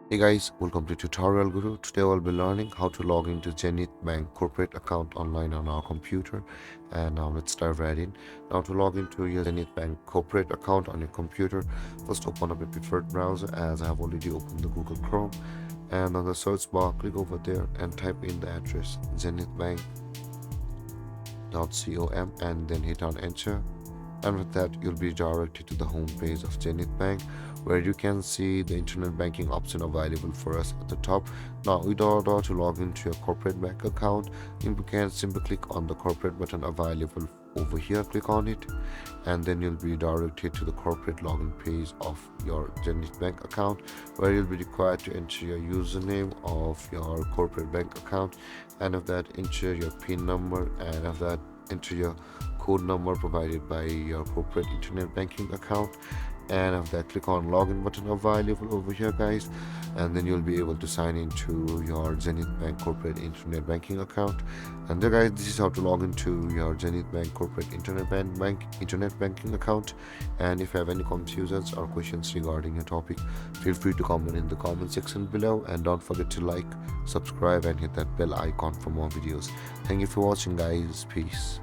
Hey guys, welcome to Tutorial Guru. Today we'll be learning how to log into Zenith Bank corporate account online on our computer. And now let's dive right in. Now to log into your Zenith Bank corporate account on your computer, first open up your preferred browser as I have already opened the Google Chrome. And on the search bar, click over there and type in the address zenithbank.com and then hit on enter, and with that you'll be directed to the home page of Zenith Bank, where you can see the internet banking option available for us at the top. Now in order to log into your corporate bank account, you can simply click on the corporate button available over here, click on it, and then you'll be directed to the corporate login page of your Zenith Bank account, where you'll be required to enter your username of your corporate bank account, and of that enter your PIN number, and of that enter your code number provided by your corporate internet banking account, and after that click on login button available over here guys, and then you'll be able to sign into your Zenith Bank corporate internet banking account. And there guys, this is how to log into your Zenith Bank corporate internet banking account. And if you have any confusions or questions regarding your topic, feel free to comment in the comment section below, and don't forget to like, subscribe and hit that bell icon for more videos. Thank you for watching guys. Peace.